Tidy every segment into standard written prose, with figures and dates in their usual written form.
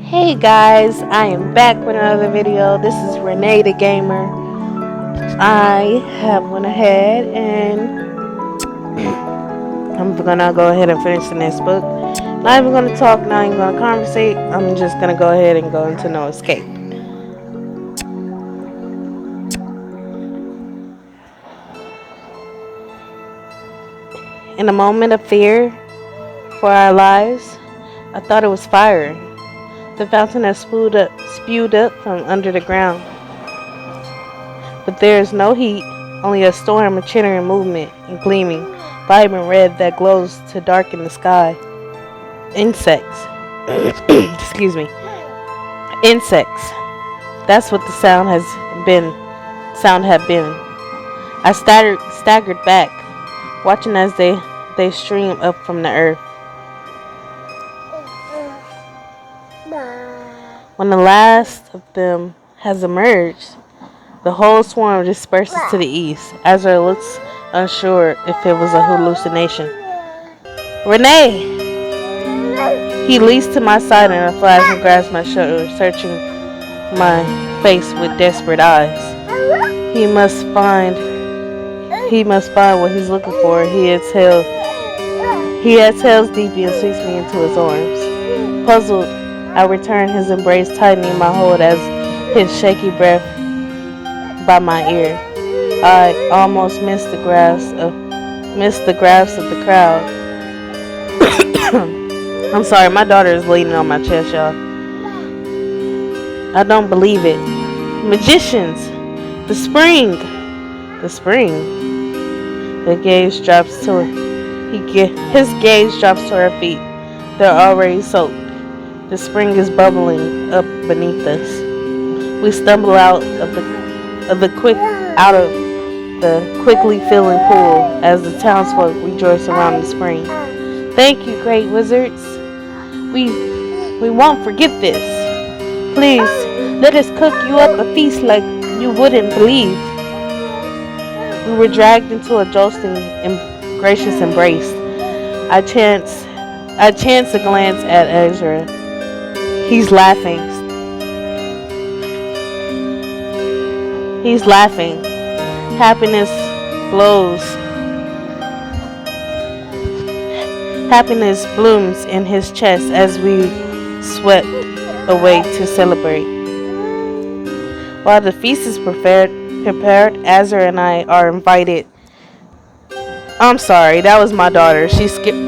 Hey guys, I am back with another video. This is Renee the Gamer. I have went ahead and I'm gonna go ahead and finish the next book. Not even gonna talk, not even gonna conversate. I'm just gonna go ahead and go into No Escape. In a moment of fear for our lives, I thought it was fire. The fountain has spewed up from under the ground. But there is no heat, only a storm of chittering movement and gleaming, vibrant red that glows to darken the sky. Insects. Excuse me. Insects. That's what the sound had been. I staggered back, watching as they stream up from the earth. When the last of them has emerged, the whole swarm disperses to the east. Asra looks unsure if it was a hallucination. Renee! He leaps to my side in a flash and grabs my shoulder, searching my face with desperate eyes. He must find what he's looking for. He exhales deeply and sweeps me into his arms. Puzzled, I return his embrace, tightening my hold as his shaky breath by my ear. I almost missed the grasp of the crowd. I'm sorry, my daughter is leaning on my chest, y'all. I don't believe it. Magicians! The spring! The spring. His gaze drops to her feet. They're already soaked. The spring is bubbling up beneath us. We stumble out of the quickly filling pool as the townsfolk rejoice around the spring. Thank you, great wizards. We won't forget this. Please, let us cook you up a feast like you wouldn't believe. We were dragged into a jostling and gracious embrace. I chance a glance at Asra. He's laughing. Happiness blooms in his chest as we swept away to celebrate. While the feast is prepared, Asra and I are invited. I'm sorry, that was my daughter. She skipped.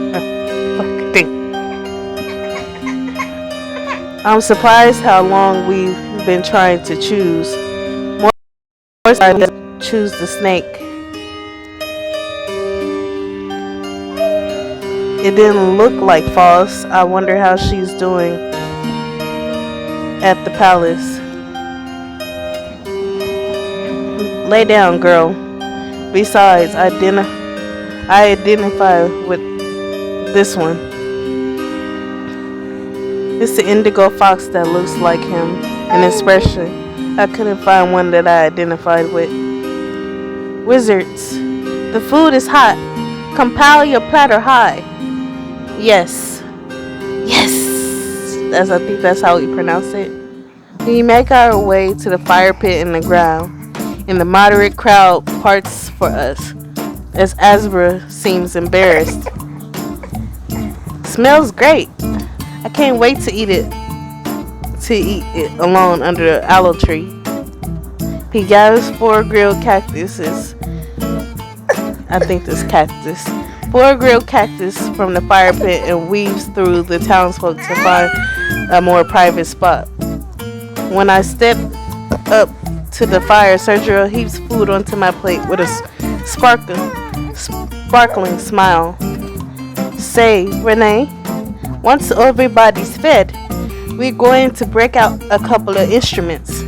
I'm surprised how long we've been trying to choose. More surprised to choose the snake. It didn't look like false. I wonder how she's doing at the palace. Lay down, girl. Besides, I identify with this one. It's the indigo fox that looks like him in expression. I couldn't find one that I identified with. Wizards, the food is hot. Compile your platter high. Yes. I think that's how we pronounce it. We make our way to the fire pit in the ground, and the moderate crowd parts for us, as Asra seems embarrassed. Smells great. I can't wait to eat it alone under the aloe tree. He gathers 4 grilled cactuses. I think this cactus. 4 grilled cactus from the fire pit and weaves through the townsfolk to find a more private spot. When I step up to the fire, Sergio heaps food onto my plate with a sparkling smile. Say, Renee, once everybody's fed, we're going to break out a couple of instruments.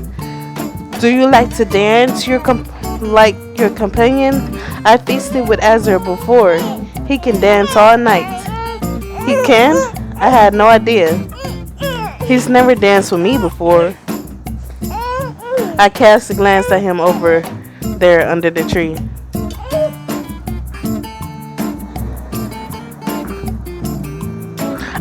Do you like to dance like your companion? I feasted with Asra before. He can dance all night. He can? I had no idea. He's never danced with me before. I cast a glance at him over there under the tree.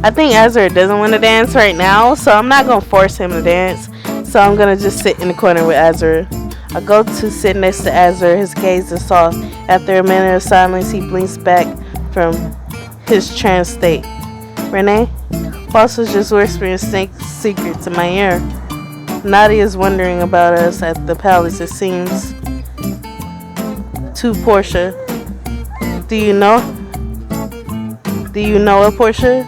I think Azra doesn't want to dance right now, so I'm not gonna force him to dance. So I'm gonna just sit in the corner with Azra. I go to sit next to Azra. His gaze is soft. After a minute of silence, he blinks back from his trance state. Rinaye? Boss was just whispering secrets in my ear. Nadia is wondering about us at the palace, it seems. To Portia. Do you know? Do you know her, Portia?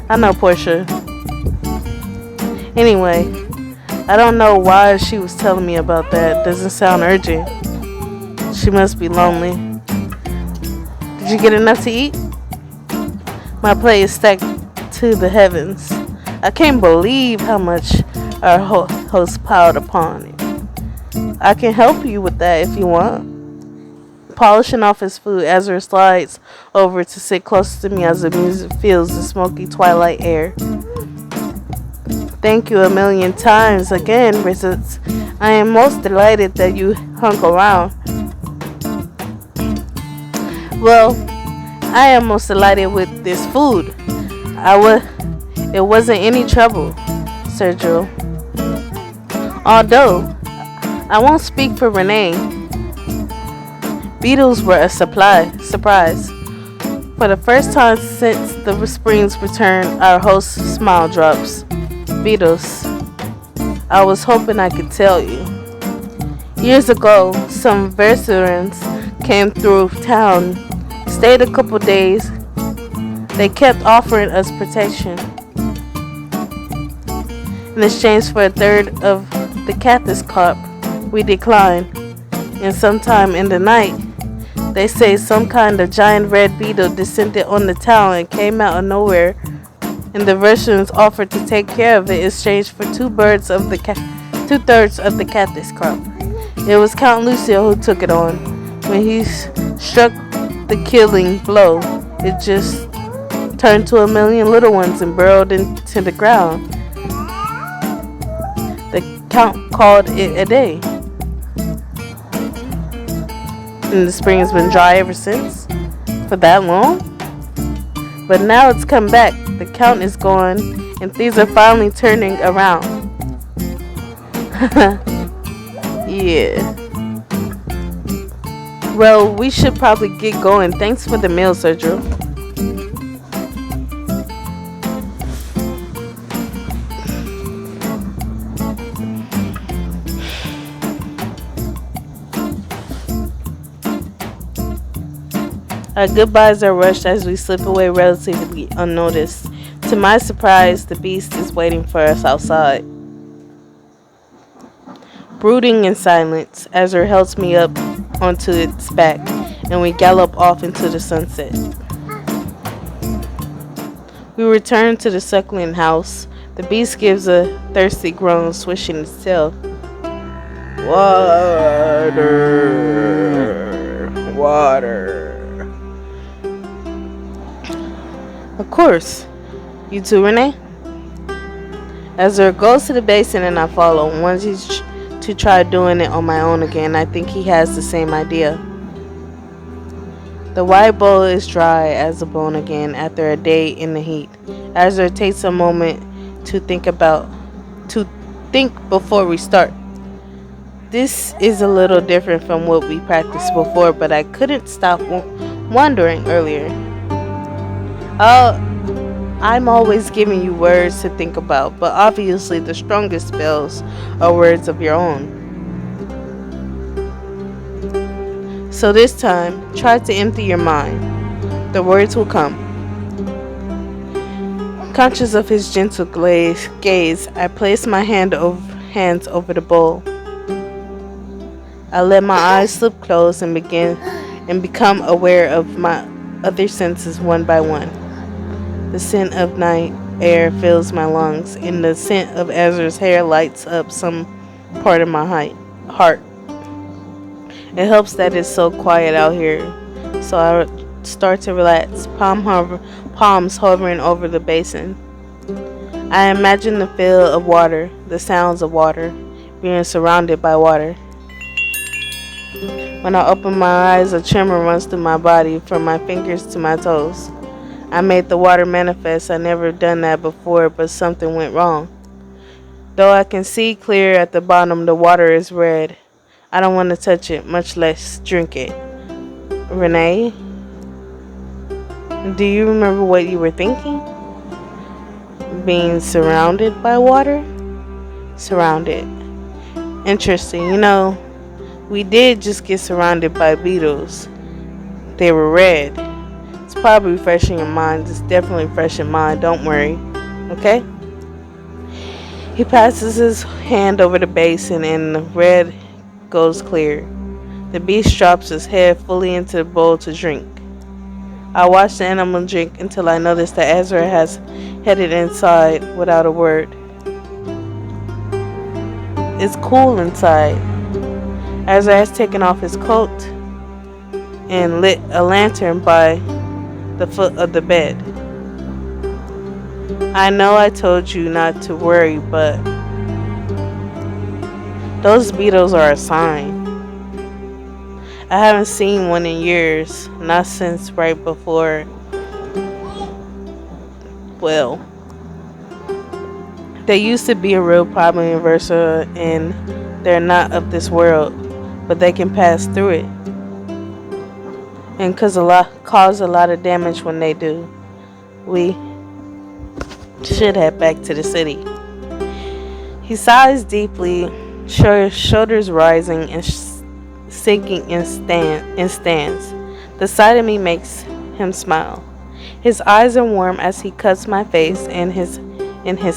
I know Portia. Anyway, I don't know why she was telling me about that. Doesn't sound urgent. She must be lonely. Did you get enough to eat? My plate is stacked to the heavens. I can't believe how much our host piled upon it. I can help you with that if you want. Polishing off his food, Ezra slides over to sit close to me as the music fills the smoky twilight air. Thank you a million times again, Rizzets. I am most delighted that you hung around. Well, I am most delighted with this food. It wasn't any trouble, Sergio. Although, I won't speak for Rinaye. Beetles were a surprise. For the first time since the spring's return, our host's smile drops. Beetles. I was hoping I could tell you. Years ago, some veterans came through town, stayed a couple days. They kept offering us protection in exchange for a third of the cactus crop. We declined, and sometime in the night, they say some kind of giant red beetle descended on the town and came out of nowhere, and the Russians offered to take care of it in exchange for two-thirds of the cactus crop. It was Count Lucio who took it on. When he struck the killing blow, it just turned to a million little ones and burrowed into the ground. The Count called it a day. And the spring has been dry ever since. For that long? But now it's come back. The Count is gone, and things are finally turning around. Yeah. Well, we should probably get going. Thanks for the meal, Sergio. Our goodbyes are rushed as we slip away relatively unnoticed. To my surprise, the beast is waiting for us outside. Brooding in silence, Azra helps me up onto its back, and we gallop off into the sunset. We return to the suckling house. The beast gives a thirsty groan, swishing its tail. Water. Of course. You too, Rinaye? Azra goes to the basin and I follow. Once to try doing it on my own again. I think he has the same idea. The white bowl is dry as a bone again after a day in the heat. Azra takes a moment to think before we start. This is a little different from what we practiced before, but I couldn't stop wondering earlier. I'm always giving you words to think about, but obviously the strongest spells are words of your own. So this time, try to empty your mind. The words will come. Conscious of his gentle gaze, I place my hands over the bowl. I let my eyes slip closed and become aware of my other senses one by one. The scent of night air fills my lungs, and the scent of Ezra's hair lights up some part of my heart. It helps that it's so quiet out here, so I start to relax, palms hovering over the basin. I imagine the feel of water, the sounds of water, being surrounded by water. When I open my eyes, a tremor runs through my body from my fingers to my toes. I made the water manifest. I never done that before, but something went wrong. Though I can see clear at the bottom, the water is red. I don't want to touch it, much less drink it. Rinaye, do you remember what you were thinking? Being surrounded by water? Surrounded. Interesting. We did just get surrounded by beetles. They were red. It's probably refreshing your mind. It's definitely fresh in mind. Don't worry. Okay? He passes his hand over the basin and the red goes clear. The beast drops his head fully into the bowl to drink. I watch the animal drink until I notice that Asra has headed inside without a word. It's cool inside. Asra has taken off his coat and lit a lantern by the foot of the bed. I know I told you not to worry, but those beetles are a sign. I haven't seen one in years, not since right before. Well, they used to be a real problem in Versa, and they're not of this world, but they can pass through it and cause a lot of damage when they do. We should head back to the city. He sighs deeply, shoulders rising and sinking in stands. The sight of me makes him smile. His eyes are warm as he cuts my face in his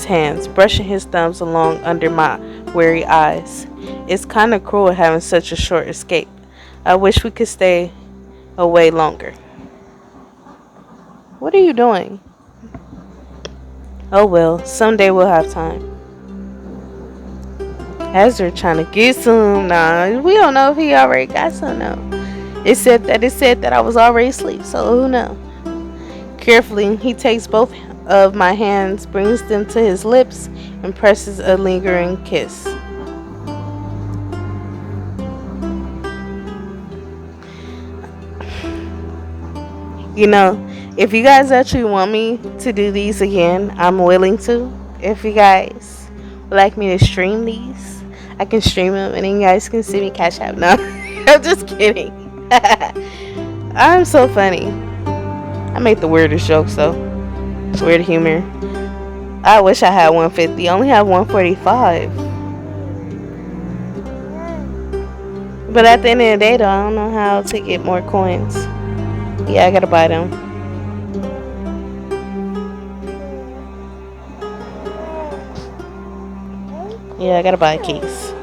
hands, brushing his thumbs along under my weary eyes. It's kind of cruel having such a short escape. I wish we could stay away longer. What are you doing? Oh well, someday we'll have time. Asra trying to get some. Nah, we don't know if he already got some now. It said that I was already asleep, so who knows? Carefully, he takes both of my hands, brings them to his lips, and presses a lingering kiss. If you guys actually want me to do these again, I'm willing to. If you guys would like me to stream these, I can stream them and then you guys can see me cash out. No, I'm just kidding. I'm so funny. I make the weirdest jokes though. Weird humor. I wish I had 150. I only have 145. But at the end of the day though, I don't know how to get more coins. Yeah, I gotta buy them. Yeah, I gotta buy keys.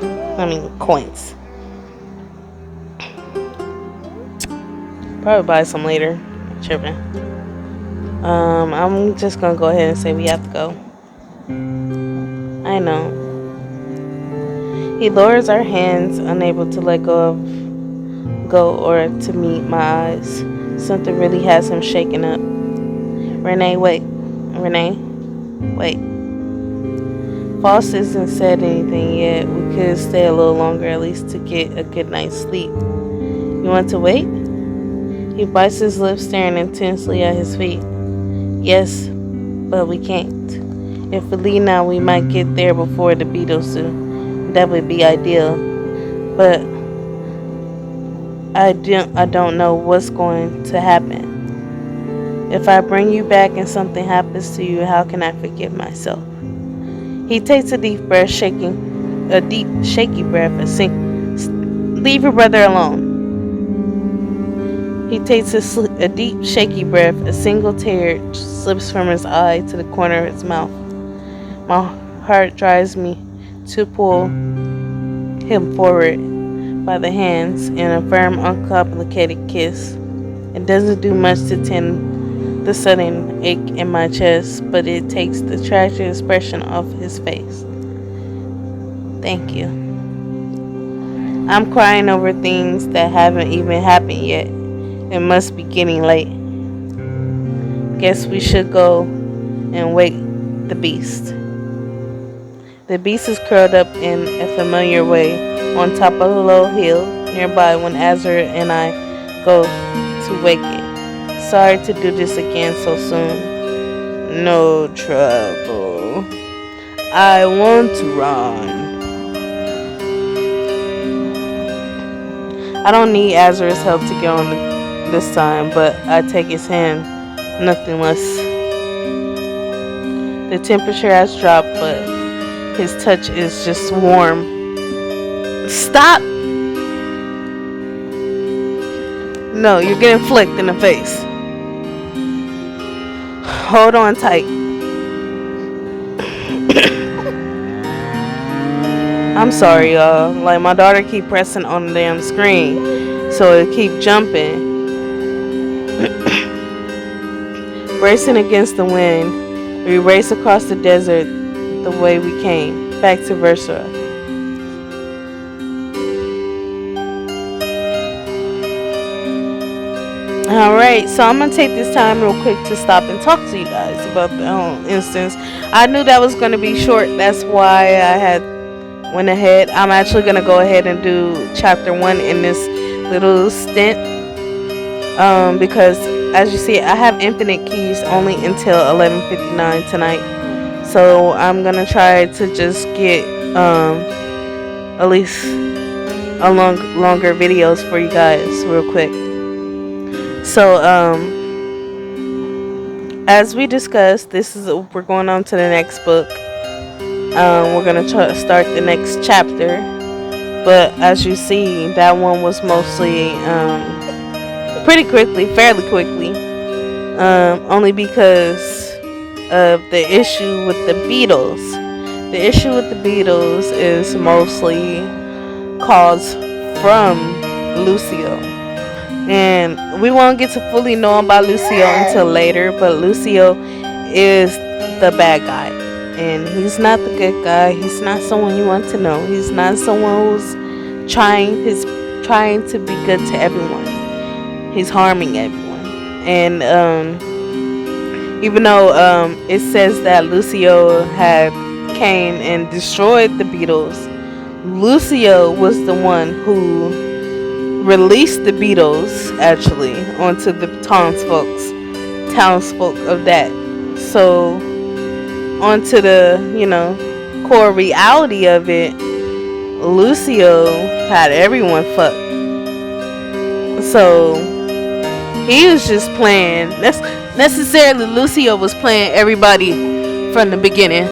Coins. Probably buy some later. Tripping. I'm just gonna go ahead and say we have to go. I know. He lowers our hands, unable to let go or to meet my eyes. Something really has him shaken up. Rinaye, wait. Rinaye, wait. Foss hasn't said anything yet. We could stay a little longer at least to get a good night's sleep. You want to wait? He bites his lips, staring intensely at his feet. Yes, but we can't. If we leave now, we might get there before the beetles do. That would be ideal. But I don't know what's going to happen. If I bring you back and something happens to you, how can I forgive myself? He takes a deep shaky breath, leave your brother alone. He takes a deep, shaky breath. A single tear slips from his eye to the corner of his mouth. My heart drives me to pull him forward by the hands in a firm, uncomplicated kiss. It doesn't do much to tend the sudden ache in my chest, but it takes the tragic expression off his face. Thank you. I'm crying over things that haven't even happened yet. It must be getting late. Guess we should go and wake the beast. The beast is curled up in a familiar way on top of a low hill nearby when Asra and I go to wake it. sorry to do this again so soon. No trouble. I won't run. I don't need Asra's help to get on this time, but I take his hand. Nothing less. The temperature has dropped, but his touch is just warm. Stop! No, you're getting flicked in the face. Hold on tight. I'm sorry, y'all. Like, my daughter keep pressing on the damn screen, so it keep jumping. Racing against the wind, we race across the desert the way we came, back to Versa. Alright, so I'm gonna take this time real quick to stop and talk to you guys about the whole instance. I knew that was gonna be short, that's why I had went ahead. I'm actually gonna go ahead and do chapter 1 in this little stint, because as you see, I have infinite keys only until 11:59 tonight, so I'm gonna try to just get at least a longer videos for you guys real quick. So as we discussed, we're going on to the next book. We're gonna start the next chapter, but as you see, that one was mostly fairly quickly, only because of the issue with the Beatles. The issue with the Beatles is mostly caused from Lucio, and we won't get to fully know about Lucio until later, but Lucio is the bad guy, and he's not the good guy. He's not someone you want to know. He's not someone who's trying to be good to everyone. He's harming everyone. And even though it says that Lucio had came and destroyed the Beatles, Lucio was the one who released the Beatles actually onto the townsfolk of that. So onto the core reality of it, Lucio had everyone fucked. So he was just playing. Necessarily, Lucio was playing everybody from the beginning.